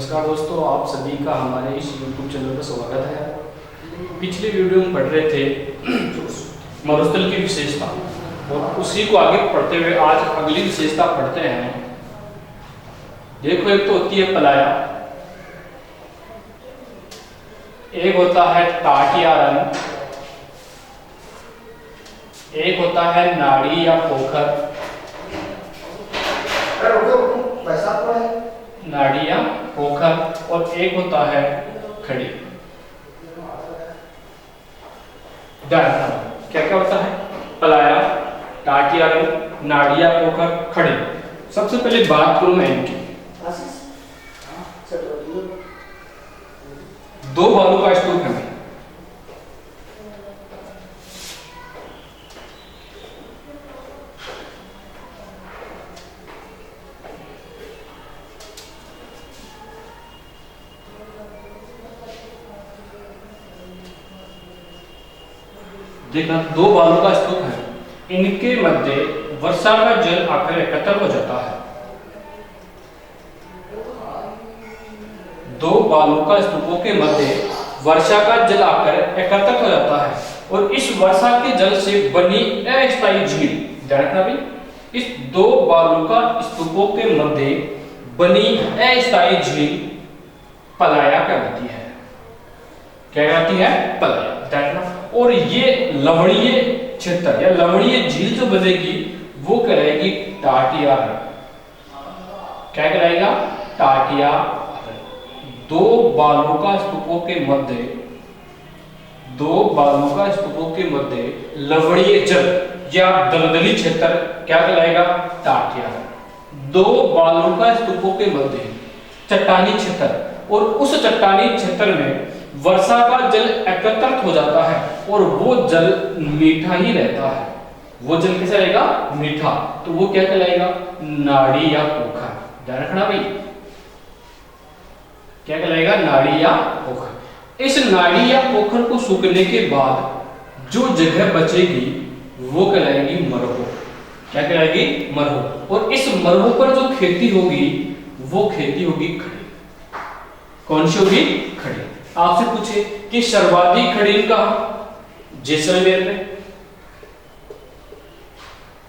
नमस्कार दोस्तों, आप सभी का हमारे इस YouTube चैनल पर स्वागत है। पिछले वीडियो में पढ़ रहे थे मरुस्थल की विशेषता और उसी को आगे पढ़ते हुए आज अगली विशेषता पढ़ते हैं। देखो, एक तो होती है पलाया, एक होता है टाटियारन, एक होता है नाड़ी या पोखर, नाड़ी या पोखर, और एक होता है खड़ी। क्या क्या होता है? पलाया, टाटियारन, नाड़ी या पोखर, खड़ी। सबसे पहले बात करूं मैं इनकी। दो बालू का स्तूप है। देखना, दो बालू का स्तूप है, इनके मध्य वर्षा का जल आकर एकत्र हो जाता है। दो बालू का स्तूपों के मध्य वर्षा का जल आकर एकत्रित हो जाता है और इस वर्षा के जल से बनी अस्थायी झील, ध्यान रखना भाई, इस दो बालू का स्तूपों के मध्य बनी अस्थायी झील पलाया कहलाती है। क्या कहती है? पलाया, ध्यान रखना। और ये लवणीय क्षेत्र या लवणीय झील जो बनेगी वो कहलाएगी टाटियारन। क्या कहलाएगा? टाटियारन। दो बालू का स्तूपों के मध्य, दो बालू का स्तूपों के मध्य लवणीय जल या दलदली क्षेत्र क्या कहलाएगा? टाटियारन। दो बालू का स्तूपों के मध्य चट्टानी क्षेत्र, और उस चट्टानी क्षेत्र में वर्षा का जल एकत्रित हो जाता है और वो जल मीठा ही रहता है। वो जल कैसा रहेगा? मीठा। तो वो क्या कहलाएगा? नाड़ी या पोखर। ध्यान रखना भाई, क्या कहलाएगा? नाड़ी या पोखर। इस नाड़ी या पोखर को सूखने के बाद जो जगह बचेगी वो कहलाएगी मरहो। क्या कहलाएगी? मरहो। और इस मरहो पर जो खेती होगी वो खेती होगी खड़ी। कौन सी होगी? खड़ी। आपसे पूछे कि सर्वाधिक खड़ी कहां? जैसलमेर में।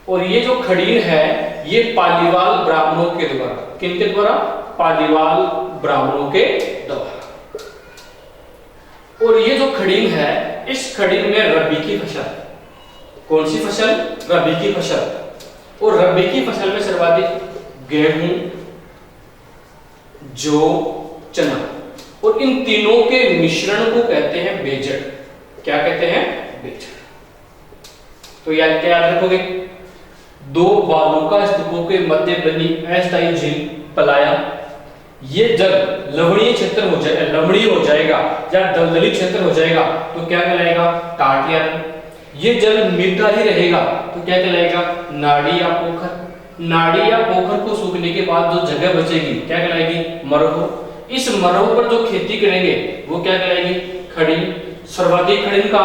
और ये जो खड़ी है ये पालीवाल ब्राह्मणों के द्वारा, किनके द्वारा? पालीवाल ब्राह्मणों के द्वारा। और ये जो खड़ी है, इस खड़ी में रबी की फसल, कौन सी फसल? रबी की फसल। और रबी की फसल में सर्वाधिक गेहूं, जौ, चना, और इन तीनों के मिश्रण को कहते हैं बेजड़। क्या कहते हैं? बेजड़। तो याद क्या याद रखोगे? दो बालू का स्तूपों के मध्य बनी अस्थायी झील पलाया, ये जल लवणीय क्षेत्र हो जाए, लवणीय हो जाएगा या दलदली क्षेत्र हो जाएगा तो क्या कहलाएगा? टाटियारन। ये जल मीठा ही रहेगा तो क्या कहलाएगा? नाड़ी या पोखर। नाड़ी या पोखर को सूखने के बाद जो जगह बचेगी क्या कहलाएगी? मरहो। इस मरहो पर जो खेती करेंगे वो क्या कहलाएगी? खड़ी। सर्वाधिक खड़ी का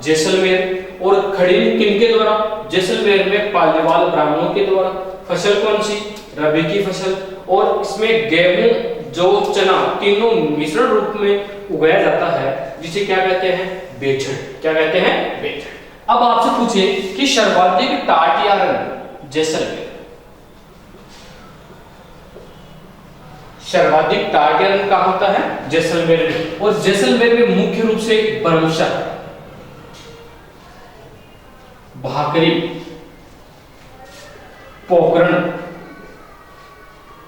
जैसलमेर। और खड़ी किनके द्वारा? जैसलमेर में पालीवाल ब्राह्मणों के द्वारा। फसल कौन सी? रबी की फसल। और इसमें गेहूं, जौ, चना तीनों मिश्रण रूप में उगाया जाता है, जिसे क्या कहते हैं? बेजड़। क्या कहते हैं? बेजड़। अब आपसे पूछे कि सर्वाधिक टाटियारन जैसलमेर, सर्वाधिक टाटियारन कहां होता है? जैसलमेर में। और जैसलमेर में मुख्य रूप से बरमशा, भाकरी, पोकरण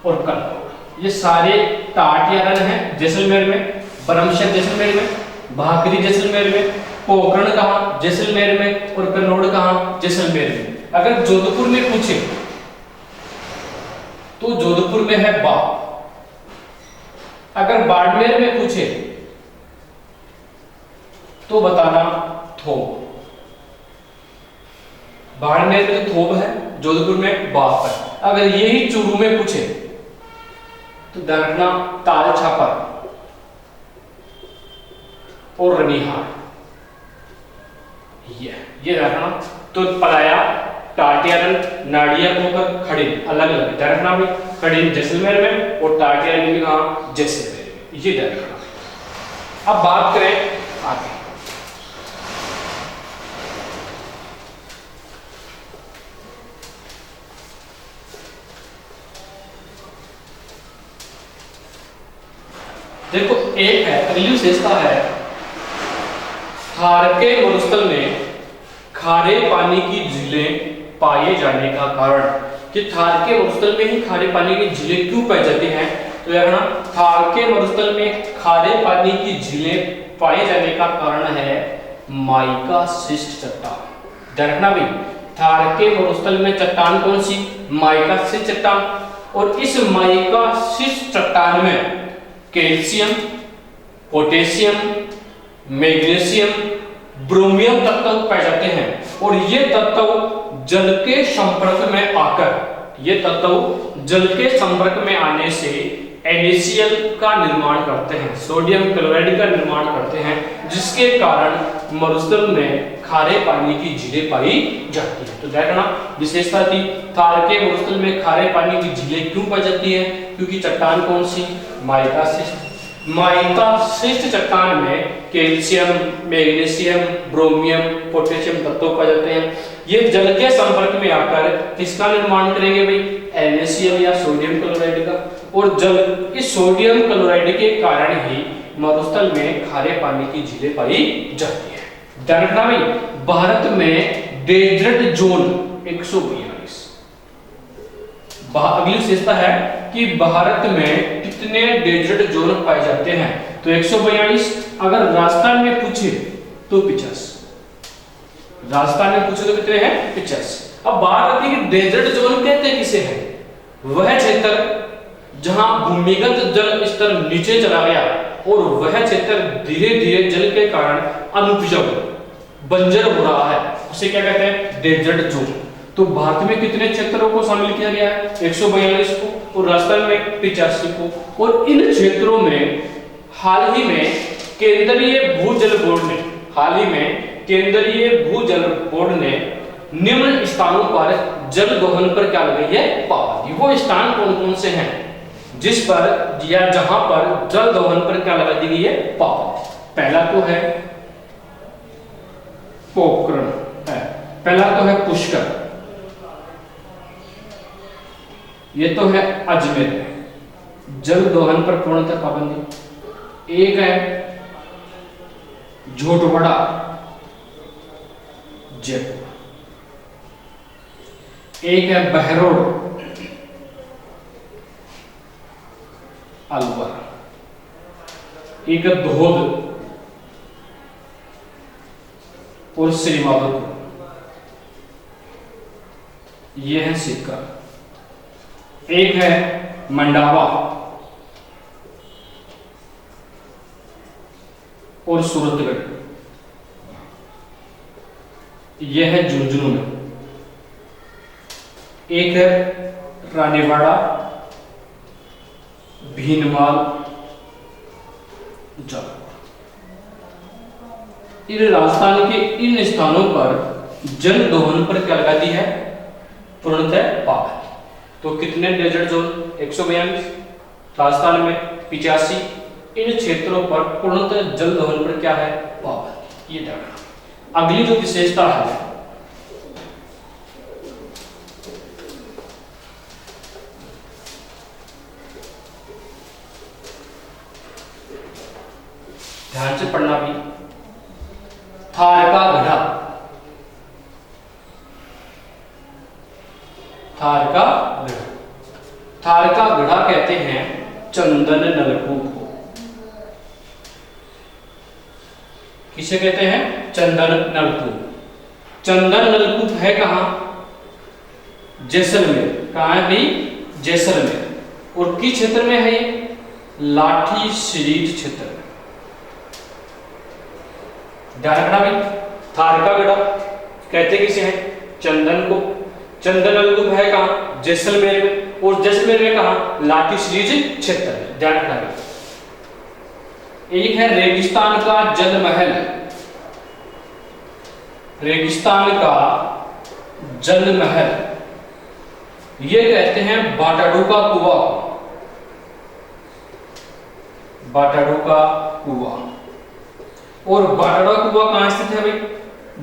और कनौर, ये सारे टाटियारन हैं जैसलमेर में। बरमशा जैसलमेर में, भाकरी जैसलमेर में, पोकरण कहां? जैसलमेर में, और कनौर कहां? जैसलमेर में। अगर जोधपुर में पूछे तो जोधपुर में है बा। अगर बाड़मेर में पूछे तो बताना थोब। बाड़मेर में थोब है, जोधपुर में बाप है। अगर यही चूरू में पूछे तो ध्यान रखना ताल छापर और रनिहार, ये रखना। तो पलाया, टाटियारन, नाड़िया पोखर, खड़ी अलग अलग ध्यान रखना भाई। खड़ी जैसलमेर में और टाटिया नदी कहाँ, जैसलमेर में। ये ध्यान रखना। अब बात करें आगे, देखो एक है, अगली विशेषता है थार के मरुस्थल में खारे पानी की झीलें पाए जाने का कारण, कि थार के मरुस्थल में ही खारे पानी की झीलें क्यों पाई जाती हैं, तो देखना थार के मरुस्थल में खारे पानी की झीलें पाए जाने का कारण है माइका शिष्ट चट्टान। देखना भी, थार के मरुस्थल में चट्टान कौन सी, माइका शिष्ट चट्टान, और इस माइका शिष्ट चट्टान में कैल्शियम, पोटेशियम, मैग्नीशियम, ब्रोमियम तत्व पाए जाते हैं, और ये तत्व जल के संपर्क में आकर, ये तत्व जल के संपर्क में आने से NaCl का निर्माण करते हैं, सोडियम क्लोराइड का निर्माण करते हैं, जिसके कारण मरुस्थल में खारे पानी की झीलें पाई जाती है। तो देखना विशेषता थी, थार के मरुस्थल में खारे पानी की झीलें क्यों पाई जाती है, क्योंकि चट्टान कौन सी, माइका शिष्ट। माइका शिष्ट चट्टान में कैल्शियम, मैग्नीशियम, ब्रोमियम, पोटेशियम तत्व पाए जाते हैं। ये जल के संपर्क में आकर किसका निर्माण करेंगे भाई, NaCl या सोडियम क्लोराइड का, और जल इस सोडियम क्लोराइड के कारण ही मरुस्थल में खारे पानी की झीलें पाई जाती है। ध्यान रखना भाई, भारत में डेजर्ट जोन 142। अगली विशेषता है कि भारत में कितने डेजर्ट जोन पाए जाते हैं, तो 142। अगर राजस्थान में पूछे तो 50, राजस्थान में पूछे तो कितने हैं, 50। अब बात आती है कि डेजर्ट जोन कहते किसे हैं, वह क्षेत्र जहां भूमिगत जल स्तर नीचे चला गया और वह क्षेत्र धीरे धीरे जल के कारण अनुपजाऊ, बंजर हो रहा है, उसे क्या कहते हैं, डेजर्ट जोन। तो भारत में कितने क्षेत्रों को शामिल किया गया है, 142 को, और राजस्थान में 85 को। और इन क्षेत्रों में हाल ही में केंद्रीय भूजल बोर्ड ने, हाल ही में केंद्रीय भूजल बोर्ड ने निम्न स्थानों पर जल दोहन पर क्या लगाई है, पाबंदी। वो स्थान कौन कौन से हैं, जिस पर या जहां पर जल दोहन पर क्या लगा दी गई है, पाबंदी। पहला तो है पोखरण है, पहला तो है पुष्कर, ये तो है अजमेर में जल दोहन पर पूर्णतः पाबंदी। एक है झोटवाड़ा जयपुर, एक है बहरोड अलवर, एक है धोध और श्रीमाधोपुर, ये है सिक्का। एक है मंडावा और सूरतगढ़, यह है झुंझुनू में। एक है रानीवाड़ा, भीनमाल, जयपुर। इन राजस्थान के इन स्थानों पर जल दोहन पर क्या लगा दी है, पूर्णतः पाबंदी। तो कितने डेजर्ट जोन, 142, राजस्थान में 85, इन क्षेत्रों पर पूर्णतः जल दोहन पर क्या है, पाबंदी। ये ध्यान रखना। अगली जो विशेषता है, ध्यान से पढ़ना भी, थार का गढ़ा, थार का गढ़ा, थार का गढ़ा कहते हैं चंदन नलकूप को। किसे कहते हैं, चंदन नलकूप। चंदन नलकूप है कहां, जैसलमेर। कहां है भाई, जैसलमेर। और किस क्षेत्र में है ये, लाठी सीरीज क्षेत्र में। ध्यान रखना भाई, थार का गढ़ा कहते किसे हैं, चंदन को। चंदन नलकूप है कहां, जैसलमेर में, और जैसलमेर में कहां, लाठी सीरीज क्षेत्र में। ध्यान रखना भाई। एक है रेगिस्तान का जल महल, रेगिस्तान का जल महल, ये कहते हैं बाटाडू का कुआं। बाटाडू का कुआं। और बाटाडू का कुआं कहां स्थित है भाई?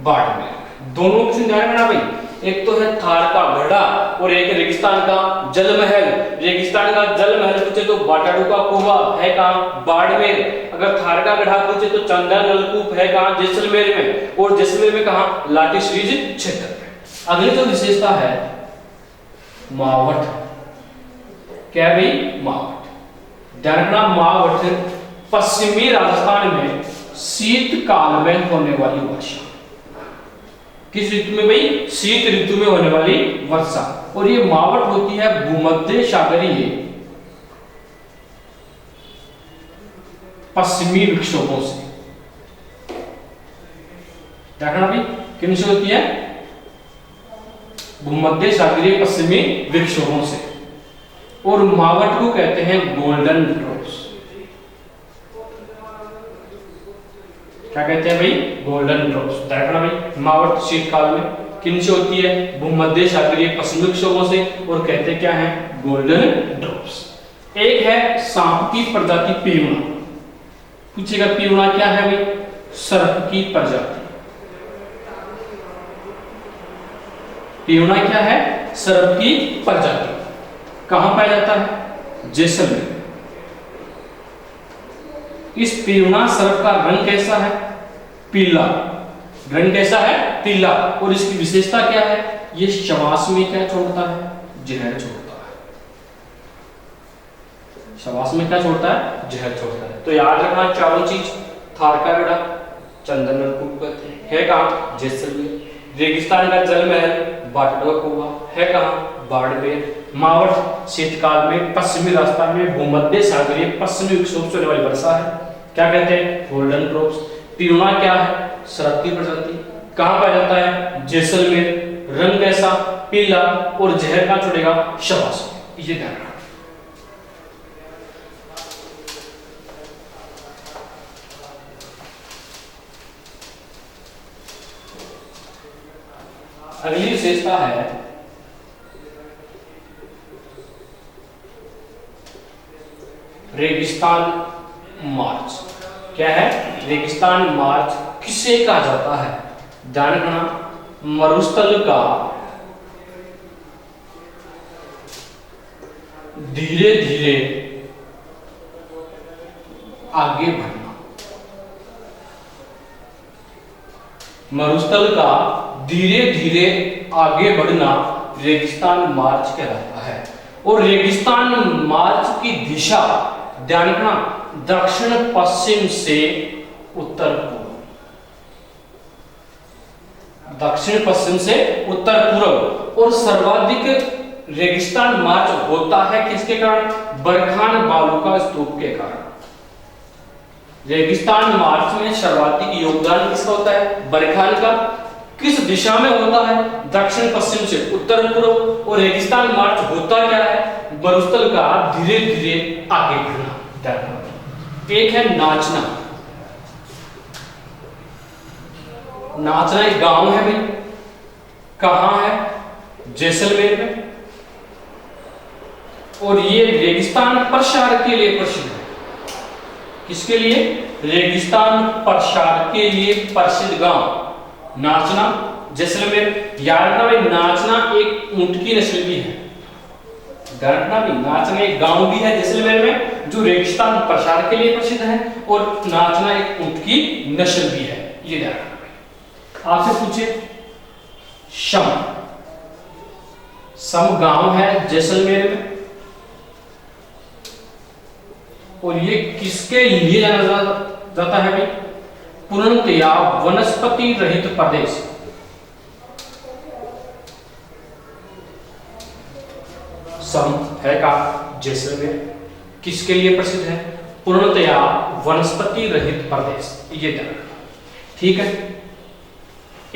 बाड़मेर। दोनों किसी ध्यान रखना भाई, एक तो है थार का गढ़ा और एक रेगिस्तान का जल महल। रेगिस्तान का जल महल पूछे तो बाटाडू का कुआं है कहां? बाड़मेर। अगर थार का गढ़ा पूछे तो चंदा नलकूप है कहां? जैसलमेर में। और जैसलमेर में कहां? लाठी सीरीज क्षेत्र में। अगली जो विशेषता है मावठ। क्या भाई? मावठ। ध्यान रखना, मावठ पश्चिमी राजस्थान में शीतकाल में होने वाली वर्षा। किस ऋतु में भाई? शीत ऋतु में होने वाली वर्षा। और ये मावठ होती है भूमध्य सागरीय पश्चिमी विक्षोभों से। देखना भाई किन से होती है? भूमध्य सागरीय पश्चिमी विक्षोभों से। और मावठ को कहते हैं गोल्डन ड्रॉप्स। क्या कहते हैं भाई? Golden drops. देखना भाई, मावठ शीतकाल में किन से होती है? भूमध्य सागरीय पश्चिमी विक्षोभों से। और कहते क्या है? Golden drops. एक है सांप की प्रजाति पीवना। पूछेगा पीवना क्या है भाई? सर्प की प्रजाति। पीवना क्या है? सर्प की प्रजाति। कहां पाया जाता है? जैसलमेर। इस पीवना सर्प का रंग कैसा है? पीला। रंग कैसा है? पीला। और इसकी विशेषता क्या है? ये श्वास में क्या छोड़ता है? जहर छोड़ता है। श्वास में क्या छोड़ता है? जहर छोड़ता है। तो याद रखना चारों चीज। थार का गढ़ा चंदन नलकूप कहते हैं, है कहां? जैसलमेर। रेगिस्तान का जल महल बाटाडू का कुआं है कहां? बाड़मेर। मावठ शीतकाल में पश्चिमी राजस्थान में भूमध्य सागरीय पश्चिमी विक्षोभ से होने वाली वर्षा है। क्या कहते हैं? Golden drops. पीवना क्या है? सर्प की प्रजाति। कहां पाया जाता है? जैसलमेर। रंग कैसा? पीला। और जहर का छोड़ेगा? श्वास। ये ध्यान रखना। अगली विशेषता है रेगिस्तान मार्च। क्या है? रेगिस्तान मार्च किसे कहा जाता है? ध्यान रखना, मरुस्थल का धीरे धीरे आगे बढ़ना। मरुस्थल का धीरे धीरे आगे बढ़ना रेगिस्तान मार्च कहलाता है। और रेगिस्तान मार्च की दिशा ध्यान रखना, दक्षिण पश्चिम से उत्तर पूर्व। दक्षिण पश्चिम से उत्तर पूर्व। और सर्वाधिक रेगिस्तान मार्च होता है किसके कारण? बरखान बालू स्तूप के कारण। रेगिस्तान मार्च में सर्वाधिक योगदान किसका होता है? बरखान का। किस दिशा में होता है? दक्षिण पश्चिम से उत्तर पूर्व। और रेगिस्तान मार्च होता क्या है? मरुस्थल का धीरे धीरे आगे बढ़ना। एक है नाचना। नाचना एक गांव है भाई। कहां है? जैसलमेर में। और ये रेगिस्तान प्रसार के लिए प्रसिद्ध है। किसके लिए? रेगिस्तान प्रसार के लिए प्रसिद्ध गांव नाचना, जैसलमेर। याद रखना भाई, नाचना एक ऊंट की नस्ल भी है। रखना भी, नाचना एक गांव भी है जैसलमेर में जो रेगिस्तान प्रसार के लिए प्रसिद्ध है। और नाचना एक ऊंट की नस्ल भी है। ये ध्यान रखना भाई। आपसे पूछे शम। सम गांव है जैसलमेर में। और ये किसके लिए जाना जाता है भाई? पूर्णतया वनस्पति रहित प्रदेश। सम है का जैसलमेर किसके लिए प्रसिद्ध है? पूर्णतया वनस्पति रहित प्रदेश। ये ध्यान रखना, ठीक है।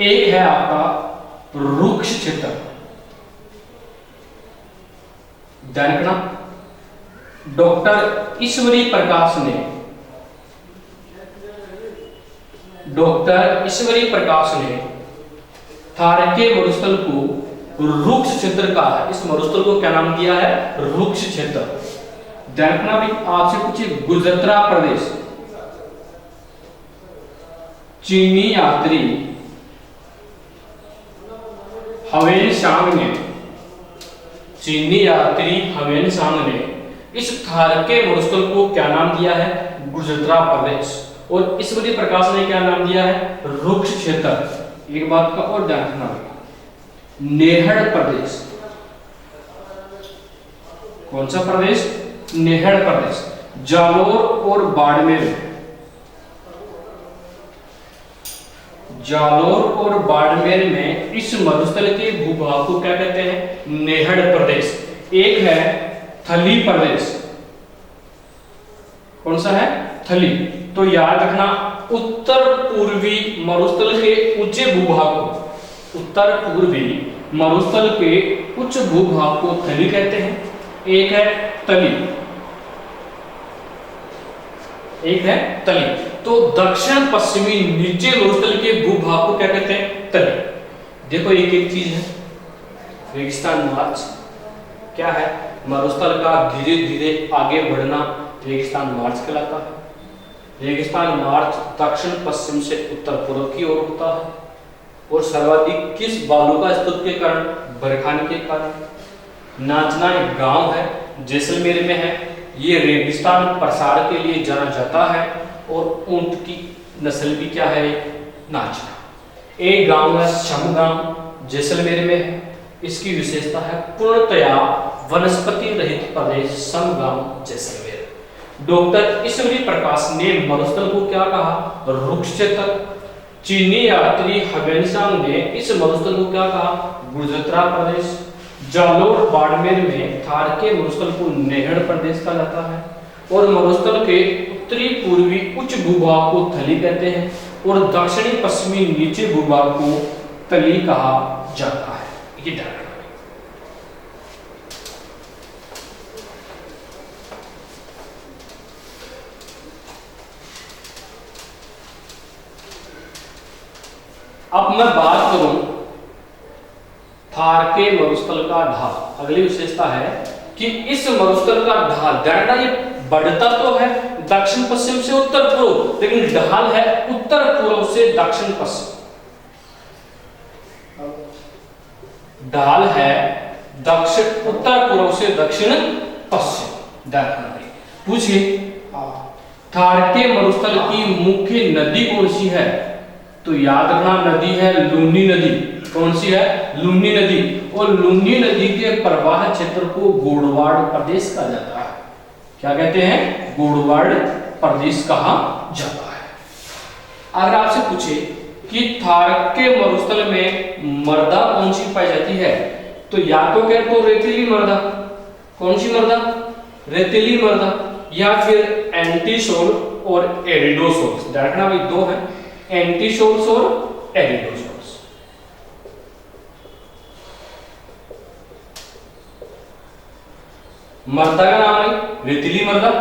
एक है आपका रुक्ष क्षेत्र। ध्यान रखना, डॉक्टर ईश्वरी प्रकाश ने थार के मरुस्थल को रुक्ष क्षेत्र कहा है। इस मरुस्थल को क्या नाम दिया है? रुक्ष क्षेत्र। देखना भी आपसे पूछे गुजरात प्रदेश, चीनी यात्री ह्वेनसांग ने, चीनी यात्री ह्वेनसांग ने इस थार के मरुस्थल को क्या नाम दिया है? गुजरात प्रदेश। और ईश्वरी प्रकाश ने क्या नाम दिया है? रुक्ष क्षेत्र। एक बात का और ध्यान रखना, नेहड़ प्रदेश, कौन सा प्रदेश? नेहड़ प्रदेश। जालोर और बाड़मेर, जालोर और बाड़मेर में इस मरुस्थल के भूभाग को क्या कहते हैं? नेहड़ प्रदेश। एक है थली प्रदेश, कौन सा है? थली। तो याद रखना, उत्तर पूर्वी मरुस्थल के ऊंचे भूभाग को, उत्तर पूर्वी मरुस्थल के उच्च भूभाग को थली कहते हैं। एक है तली, एक है तली। तो दक्षिण पश्चिमी नीचे मरुस्थल के भूभाग को क्या कहते हैं? तली। देखो एक एक चीज है, रेगिस्तान मार्च क्या है? मरुस्थल का धीरे धीरे आगे बढ़ना रेगिस्तान मार्च कहलाता है। रेगिस्तान मार्च दक्षिण पश्चिम से उत्तर पूर्व की ओर होता है और सर्वाधिक किस बालू का स्तूप के कारण? बरखानी के कारण। नाचना एक गांव है, जैसलमेर में है। ये रेगिस्तान प्रसार के लिए जाना जाता है और ऊंट की नस्ल भी क्या है? नाचना। एक गांव है शमगांव, जैसलमेर में है। इसकी विशेषता है पूर्णतया वनस्पति रहित प्रदेश समगांव जैसलमेर। डॉक्टर ईश्वरी प्रकाश ने मरुस्थल को क्या कहा? रुक्ष क्षेत्र। चीनी यात्री ह्वेनसांग ने इस मरुस्थल को क्या कहा? गुजरात प्रदेश। जालोर बाड़मेर में थार के मरुस्थल को नेहड़ प्रदेश कहा जाता है और मरुस्थल के उत्तरी पूर्वी उच्च भूभाग को थली कहते हैं और दक्षिणी पश्चिमी नीचे भूभाग को तली कहा जाता है। ये ध्यान रखना। अब मैं बात करूं थार के मरुस्थल का ढाल। अगली विशेषता है कि इस मरुस्थल का ढाल, देखना ये बढ़ता तो है दक्षिण पश्चिम से उत्तर पूर्व, लेकिन ढाल है उत्तर पूर्व से दक्षिण पश्चिम। ढाल है दक्षिण उत्तर पूर्व से दक्षिण पश्चिम। देखना पूछिए थार के मरुस्थल की मुख्य नदी कौन सी है? तो याद रखना नदी है लूनी नदी। कौन सी है? लूनी नदी। और लूनी नदी के प्रवाह क्षेत्र को गोड़वाड़ प्रदेश कहा जाता है। क्या कहते हैं? गोड़वाड़ प्रदेश कहा जाता है। अगर आपसे पूछे कि थार के मरुस्थल में मृदा कौन सी पाई जाती है, तो या तो क्या तो रेतीली मृदा। कौन सी मृदा? रेतीली मृदा। या फिर एंटीसोल और एरिडोसोल्स। देखना भाई दो है, एंटीसोल्स और एरिडोसोल्स। मृदा का नाम है रेतीली मृदा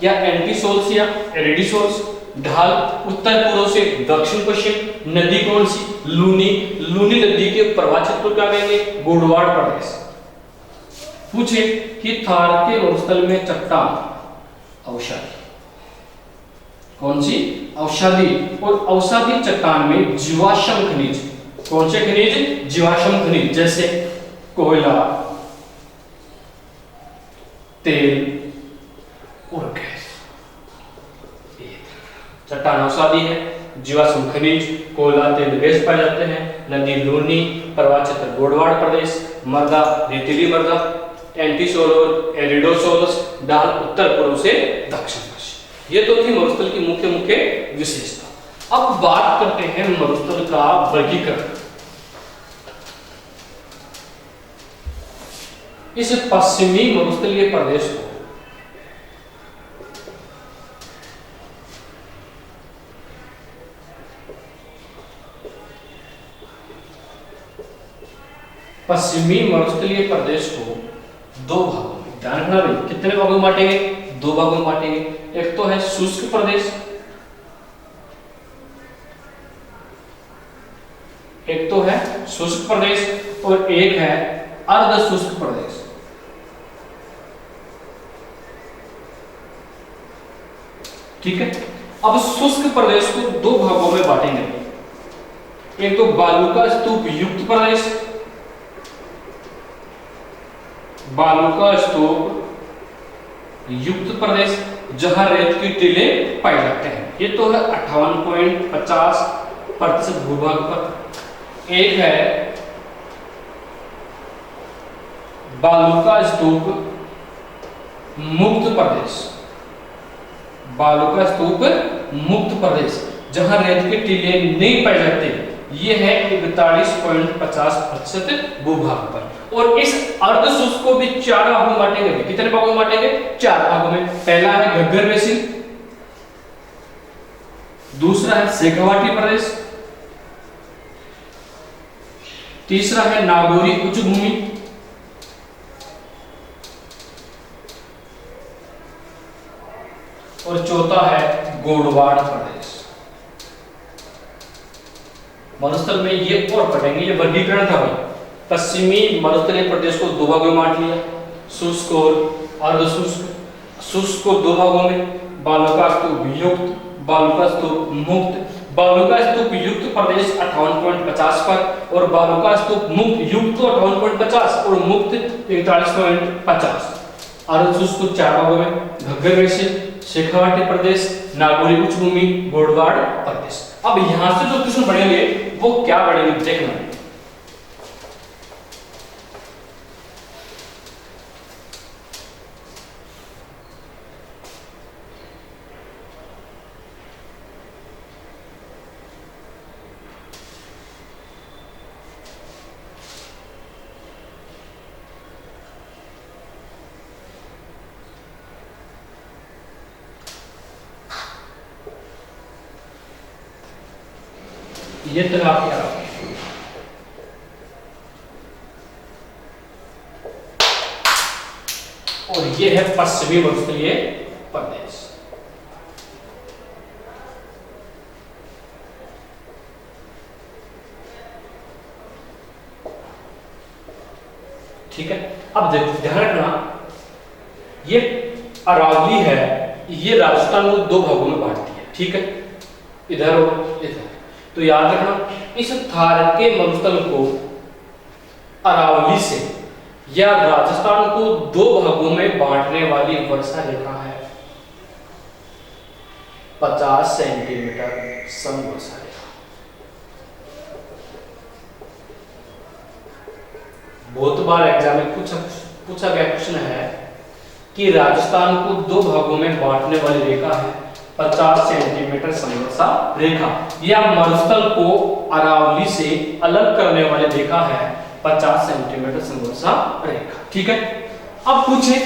या एंटीसोल्स या एरिडोसोल्स। ढाल उत्तर पूर्व से दक्षिण पश्चिम। नदी कौन सी? लूनी। लूनी नदी के प्रवाह क्षेत्र को क्या कहेंगे? गोड़वाड़ प्रदेश। पूछे कि थार के मरुस्थल में चट्टान औषधि, कौन सी? औषधि। और औषधि चट्टान में जीवाश्म खनिज, कौन से खनिज? जीवाश्म खनिज, जैसे कोयला, तेल और गैस। चट्टान औषधि है, जीवाश्म खनिज, कोयला, तेल, गैस पाए जाते हैं। नदी लूनी, प्रवाह क्षेत्र गोड़वाड़ प्रदेश, मृदा रेतीली मृदा, एंटीसोल और एरिडोसोल्स। ढाल उत्तर पूर्व से दक्षिण पश्चिम। ये तो थी मरुस्थल की मुख्य मुख्य विशेषता। अब बात करते हैं मरुस्थल का वर्गीकरण। इस पश्चिमी मरुस्थलीय प्रदेश को पश्चिमी मरुस्थलीय प्रदेश को दो भागों में, ध्यान रखना भाई, कितने भागों में बांटेंगे? दो भागों में बांटेंगे। एक तो है शुष्क प्रदेश, एक तो है शुष्क प्रदेश और एक है अर्ध शुष्क प्रदेश। ठीक है, अब शुष्क प्रदेश को दो भागों में बांटेंगे, एक तो बालू का स्तूप युक्त प्रदेश, बालू का स्तूप युक्त प्रदेश जहां रेत की टीलें पाई जाते हैं, ये तो है 58.50% भूभाग पर। एक है बालू का स्तूप मुक्त प्रदेश, बालू का स्तूप मुक्त प्रदेश जहां रेत की टीलें नहीं पाई जाती, ये है 41.50% भूभाग पर। और इस अर्ध शुष्क को भी 4 भागों में बांटेंगे। कितने भागों में बांटेंगे? 4 भागों में। पहला है घग्गर बेसिन, दूसरा है शेखावाटी प्रदेश, तीसरा है नागौरी उच्च भूमि, और चौथा है गोडवाड़ प्रदेश। मरुस्थल में ये और पढ़ेंगे, ये वर्गीकरण था भाई। पश्चिमी मरुस्थलीय प्रदेश को 2 भागों में बांट लिया, शुष्क और अर्धशुष्क। शुष्क को 2 भागों में, बालू का स्तूप युक्त, बालू का स्तूप मुक्त। बालू का स्तूप युक्त प्रदेश 58.50 पर और बालू का स्तूप मुक्त युक्त 58.50 और मुक्त 41.50। अर्धशुष्क को 4 भागों में, घग्गर बेसिन, शेखावाटी प्रदेश, नागौरी उच्च भूमि, गोडवाड़ प्रदेश। अब यहां से जो क्वेश्चन बढ़ेंगे वो क्या बढ़ेंगे देखना। ये तो आप याद रखें। और ये है पश्चिमी मरुस्थलीय प्रदेश। ठीक है, अब देखो ध्यान रखना, ये अरावली है, ये राजस्थान को 2 भागों में बांटती है। ठीक है, इधर और इधर। तो याद रखना, इस थार के मरुस्थल को अरावली से या राजस्थान को 2 भागों में बांटने वाली वर्षा रेखा है 50 सेंटीमीटर समवर्षा रेखा। बहुत बार एग्जाम में पूछा गया क्वेश्चन है कि राजस्थान को 2 भागों में बांटने वाली रेखा है 50 सेंटीमीटर समवर्षा रेखा, या मरुस्थल को अरावली से अलग करने वाली रेखा है 50 सेंटीमीटर समवर्षा रेखा। ठीक है, अब पूछे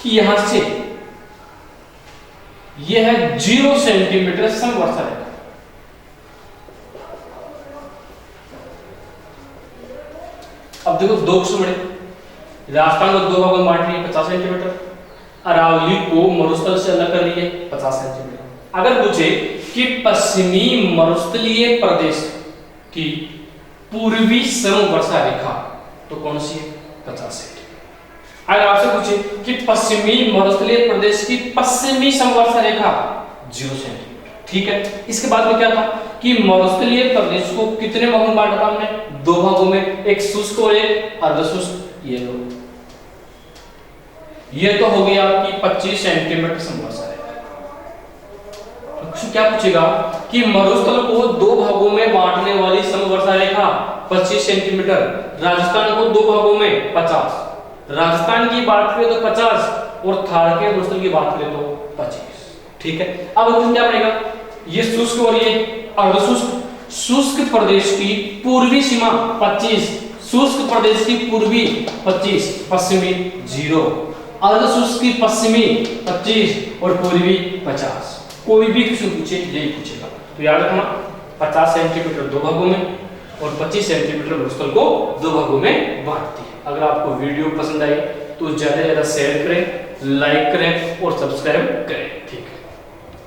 कि यहां से यह है 0 सेंटीमीटर समवर्षा रेखा। अब देखो 2 क्वेश्चन बड़े, राजस्थान को 2 भागों में बांट रही है 50 सेंटीमीटर, अरावली को मरुस्थल से अलग कर रही है 50 सेंटीमीटर। अगर पूछे कि पश्चिमी मरुस्थलीय प्रदेश की पूर्वी समवर्षा रेखा तो कौन सी है? 50 सेंटीमीटर। अगर आपसे पूछे कि पश्चिमी मरुस्थलीय प्रदेश की पश्चिमी समवर्षा रेखा 0 सेंटीमीटर। ठीक है, इसके बाद में क्या था कि मरुस्थलीय प्रदेश को कितने भागों में बांटा था हमने? 2 भागों में, एक शुष्क और एक अर्धशुष्क। ये लो, ये तो हो गया आपकी 25 सेंटीमीटर समवर्षा रेखा। तो क्या पूछेगा कि मरुस्थल को 2 भागों में बांटने वाली समवर्षा रेखा 25 सेंटीमीटर, राजस्थान को 2 भागों में 50, राजस्थान की बात करें तो 50 और थार के मरुस्थल की बात करें तो 25। ठीक है, अब क्या पड़ेगा? ये शुष्क और ये अर्धशुष्क। शुष्क प्रदेश की पूर्वी सीमा 25, शुष्क प्रदेश की पूर्वी 25, पश्चिमी 0, अर्धशुष्क की पश्चिमी 25 और पूर्वी 50। कोई भी क्वेश्चन पूछे यही पूछेगा, तो याद रखना 50 सेंटीमीटर 2 भागों में और 25 सेंटीमीटर मरुस्थल को 2 भागों में बांटती है। अगर आपको वीडियो पसंद आई तो ज्यादा से ज्यादा शेयर करें, लाइक करें और सब्सक्राइब करें।